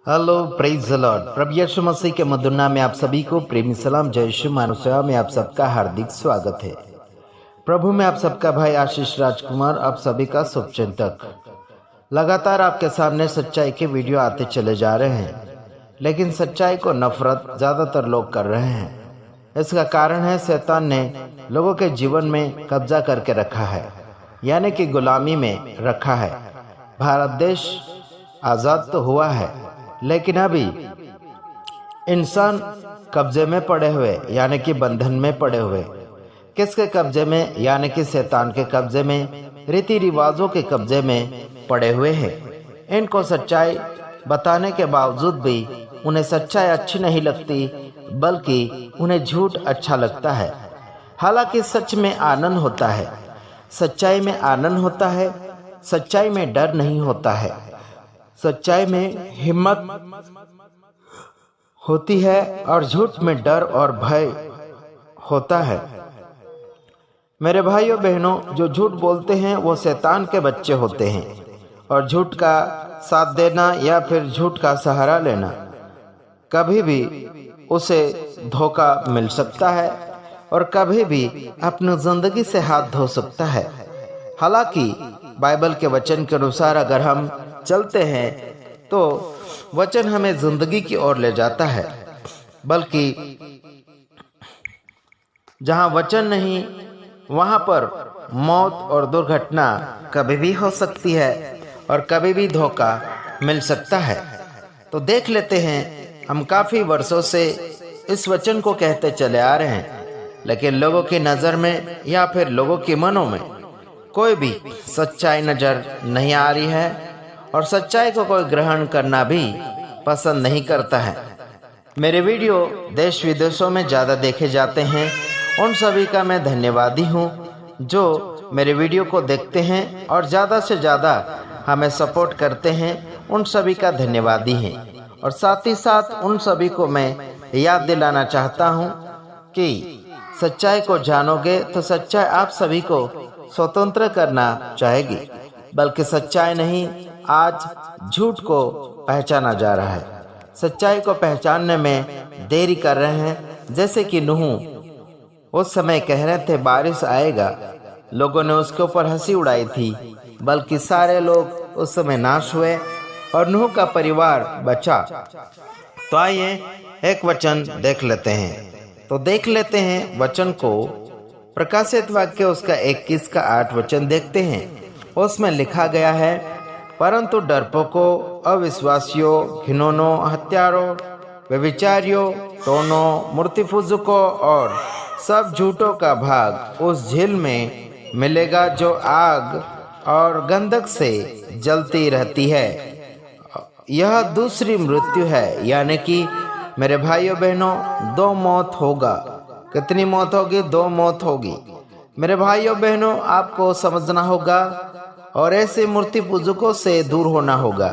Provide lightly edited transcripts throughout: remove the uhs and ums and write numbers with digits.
Hello praise the lord. प्रभु यीशु मसीह के मधुर नाम में आप सभी को प्रेमी सलाम। जय यीशु मानव सेवा में आप सबका हार्दिक स्वागत है। प्रभु में आप सबका भाई आशीष राजकुमार, आप सभी का शुभचिंतक। लगातार आपके सामने सच्चाई के वीडियो आते चले जा रहे हैं, लेकिन सच्चाई को नफरत ज्यादातर लोग कर रहे हैं। इसका कारण है शैतान ने लोगों के जीवन में कब्जा करके रखा है, यानी कि गुलामी में रखा है। भारत देश आजाद तो हुआ है, लेकिन अभी इंसान कब्जे में पड़े हुए, यानी कि बंधन में पड़े हुए। किसके कब्जे में? यानी कि शैतान के कब्जे में, रीति रिवाजों के कब्जे में पड़े हुए हैं। इनको सच्चाई बताने के बावजूद भी उन्हें सच्चाई अच्छी नहीं लगती, बल्कि उन्हें झूठ अच्छा लगता है। हालांकि सच में आनंद होता है, सच्चाई में आनंद होता है, सच्चाई में डर नहीं होता है, सच्चाई में हिम्मत होती है और झूठ में डर और भय होता है। मेरे भाइयों बहनों, जो झूठ बोलते हैं वो शैतान के बच्चे होते हैं, और झूठ का साथ देना या फिर झूठ का सहारा लेना, कभी भी उसे धोखा मिल सकता है और कभी भी अपनी जिंदगी से हाथ धो सकता है। हालांकि बाइबल के वचन के अनुसार अगर हम चलते हैं तो वचन हमें जिंदगी की ओर ले जाता है, बल्कि जहां वचन नहीं वहां पर मौत और दुर्घटना कभी भी हो सकती है और कभी भी धोखा मिल सकता है। तो देख लेते हैं, हम काफी वर्षों से इस वचन को कहते चले आ रहे हैं, लेकिन लोगों की नजर में या फिर लोगों के मनों में कोई भी सच्चाई नजर नहीं आ रही है, और सच्चाई को कोई ग्रहण करना भी पसंद नहीं करता है। मेरे वीडियो देश विदेशों में ज़्यादा देखे जाते हैं। उन सभी का मैं धन्यवादी हूँ जो मेरे वीडियो को देखते हैं और ज़्यादा से ज़्यादा हमें सपोर्ट करते हैं। उन सभी का धन्यवादी हैं, और साथ ही साथ उन सभी को मैं याद दिलाना चाहता हूँ कि सच्चाई को जानोगे तो सच्चाई आप सभी को स्वतंत्र करना चाहेगी, बल्कि सच्चाई नहीं, आज झूठ को पहचाना जा रहा है। सच्चाई को पहचानने में देरी कर रहे हैं। जैसे कि नूह उस समय कह रहे थे बारिश आएगा, लोगों ने उसके ऊपर हंसी उड़ाई थी, बल्कि सारे लोग उस समय नाश हुए और नूह का परिवार बचा। तो आइए एक वचन देख लेते हैं। तो देख लेते हैं वचन को, प्रकाशित वाक्य उसका 21 का 8 वचन देखते हैं। उसमें लिखा गया है, परंतु डरपोकों, अविश्वासियों, घिनौनों, हत्यारों, व्यभिचारियों, टोनों, मूर्तिपूजकों और सब झूठों का भाग उस झील में मिलेगा जो आग और गंधक से जलती रहती है। यह दूसरी मृत्यु है, यानी कि मेरे भाइयों बहनों, 2 मौत होगा। कितनी मौत होगी? 2 मौत होगी। मेरे भाइयों बहनों, आपको समझना होगा और ऐसे मूर्ति पूजकों से दूर होना होगा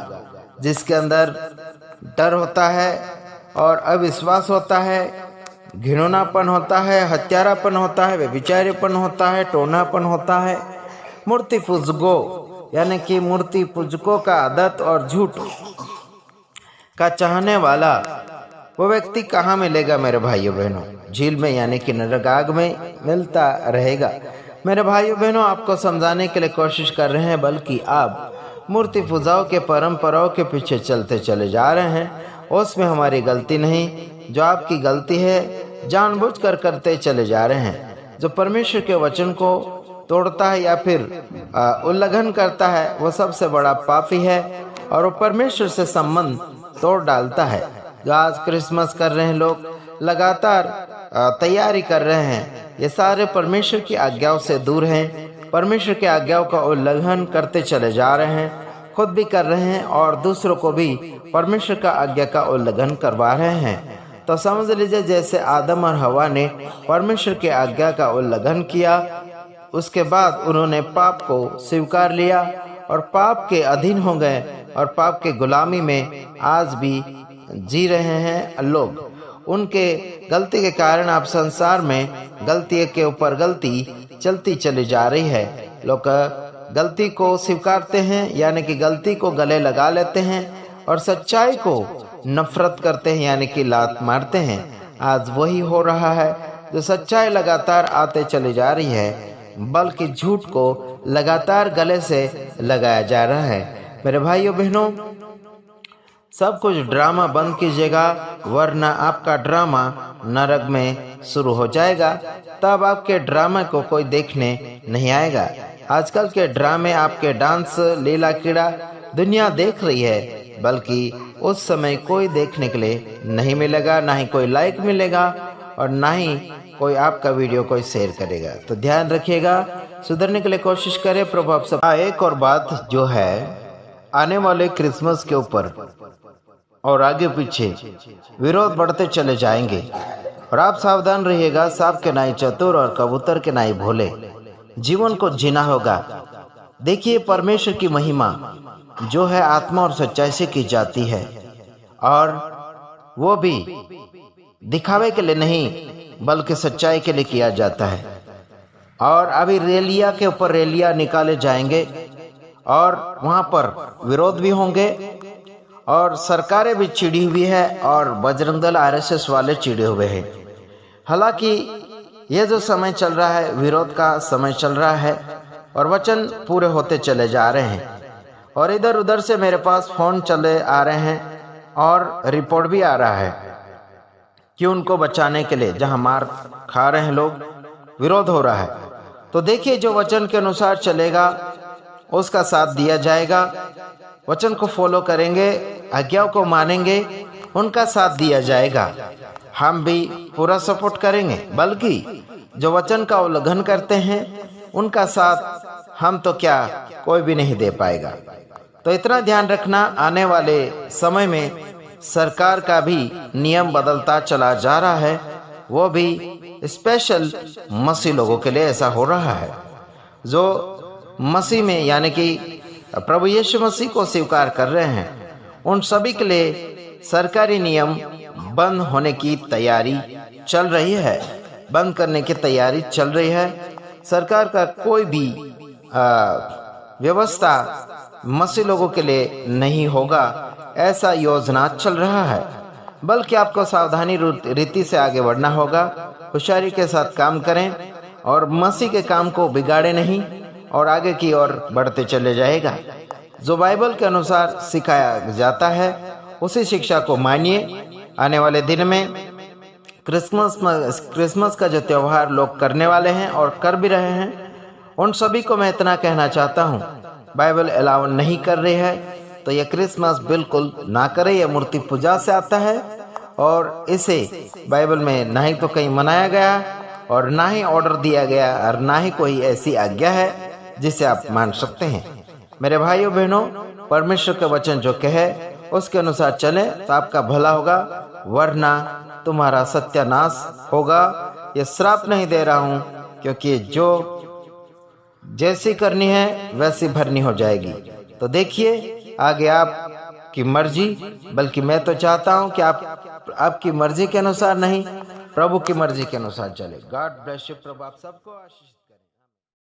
जिसके अंदर डर होता है और अविश्वास होता है, घिनौनापन होता है, हत्यारापन होता है, व्यभिचारीपन होता है, टोनापन होता है। मूर्ति पूजकों यानी कि मूर्ति पूजकों का आदत और झूठ का चाहने वाला वो व्यक्ति कहाँ मिलेगा मेरे भाइयों बहनों? झील में, यानी कि नरक में मिलता रहेगा। मेरे भाइयों बहनों, आपको समझाने के लिए कोशिश कर रहे हैं, बल्कि आप मूर्ति पूजाओं के परंपराओं के पीछे चलते चले जा रहे हैं। उसमें हमारी गलती नहीं, जो आपकी गलती है जानबूझकर करते चले जा रहे हैं। जो परमेश्वर के वचन को तोड़ता है या फिर उल्लंघन करता है, वो सबसे बड़ा पापी है और वो परमेश्वर से संबंध तोड़ डालता है। जो आज क्रिसमस कर रहे हैं लोग, लगातार तैयारी कर रहे हैं, ये सारे परमेश्वर की आज्ञाओं से दूर हैं। परमेश्वर की आज्ञाओं का उल्लंघन करते चले जा रहे हैं, खुद भी कर रहे हैं और दूसरों को भी परमेश्वर का आज्ञा का उल्लंघन करवा रहे हैं। तो समझ लीजिए, जैसे आदम और हवा ने परमेश्वर की आज्ञा का उल्लंघन किया, उसके बाद उन्होंने पाप को स्वीकार लिया और पाप के अधीन हो गए और पाप के गुलामी में आज भी जी रहे हैं लोग। उनके गलती के कारण आप संसार में गलती के ऊपर गलती चलती चली जा रही है। लोग गलती को स्वीकारते हैं, यानी कि गलती को गले लगा लेते हैं और सच्चाई को नफरत करते हैं, यानी कि लात मारते हैं। आज वही हो रहा है। जो सच्चाई लगातार आते चली जा रही है, बल्कि झूठ को लगातार गले से लगाया जा रहा है। मेरे भाइयों बहनों, सब कुछ ड्रामा बंद कीजिएगा, वरना आपका ड्रामा नरक में शुरू हो जाएगा। तब आपके ड्रामा को कोई देखने नहीं आएगा। आजकल के ड्रामे, आपके डांस, लीला क्रीड़ा दुनिया देख रही है, बल्कि उस समय कोई देखने के लिए नहीं मिलेगा, ना ही कोई लाइक मिलेगा और ना ही कोई आपका वीडियो कोई शेयर करेगा। तो ध्यान रखिएगा, सुधरने के लिए कोशिश करें। प्रभु आप सब। एक और बात जो है, आने वाले क्रिसमस के ऊपर और आगे पीछे विरोध बढ़ते चले जाएंगे और आप सावधान रहिएगा। सांप के नाई चतुर और कबूतर के नाई भोले। जीवन को जीना होगा। देखिए, परमेश्वर की महिमा जो है आत्मा और सच्चाई से की जाती है, और वो भी दिखावे के लिए नहीं बल्कि सच्चाई के लिए किया जाता है। और अभी रैलियां के ऊपर रैलियां निकाले जाएंगे और वहां पर विरोध भी होंगे और सरकारें भी चिड़ी हुई है और बजरंग दल आरएसएस वाले चिड़े हुए हैं। हालांकि ये जो समय चल रहा है, विरोध का समय चल रहा है और वचन पूरे होते चले जा रहे हैं। और इधर उधर से मेरे पास फोन चले आ रहे हैं और रिपोर्ट भी आ रहा है कि उनको बचाने के लिए जहां मार खा रहे हैं लोग, विरोध हो रहा है। तो देखिए, जो वचन के अनुसार चलेगा उसका साथ दिया जाएगा। वचन को फॉलो करेंगे, आज्ञाओं को मानेंगे, उनका साथ दिया जाएगा। हम भी पूरा सपोर्ट करेंगे, बल्कि जो वचन का उल्लंघन करते हैं उनका साथ हम तो क्या, कोई भी नहीं दे पाएगा। तो इतना ध्यान रखना, आने वाले समय में सरकार का भी नियम बदलता चला जा रहा है। वो भी स्पेशल मसीह लोगों के लिए ऐसा हो रहा है। जो मसीह में यानी कि प्रभु यीशु मसीह को स्वीकार कर रहे हैं, उन सभी के लिए सरकारी नियम बंद होने की तैयारी चल रही है, बंद करने की तैयारी चल रही है। सरकार का कोई भी व्यवस्था मसीह लोगों के लिए नहीं होगा, ऐसा योजना चल रहा है। बल्कि आपको सावधानी रीति से आगे बढ़ना होगा, होशियारी के साथ काम करें और मसीह के काम को बिगाड़े नहीं और आगे की ओर बढ़ते चले जाएगा। जो बाइबल के अनुसार सिखाया जाता है उसी शिक्षा को मानिए। आने वाले दिन में क्रिसमस का जो त्योहार लोग करने वाले हैं और कर भी रहे हैं, उन सभी को मैं इतना कहना चाहता हूँ, बाइबल अलाउ नहीं कर रही है तो यह क्रिसमस बिल्कुल ना करे। यह मूर्ति पूजा से आता है और इसे बाइबल में ना ही तो कहीं मनाया गया और ना ही ऑर्डर दिया गया और ना ही कोई ऐसी आज्ञा है जिसे आप मान सकते हैं। मेरे भाइयों बहनों, परमेश्वर के वचन जो कहे उसके अनुसार चले तो आपका भला होगा, वरना तुम्हारा सत्यानाश होगा। ये श्राप नहीं दे रहा हूँ, क्योंकि जो जैसी करनी है वैसी भरनी हो जाएगी। तो देखिए, आगे आपकी मर्जी, बल्कि मैं तो चाहता हूँ कि आप आपकी मर्जी के अनुसार नहीं, प्रभु की मर्जी के अनुसार चले। God bless you. प्रभु आप सबको आशीष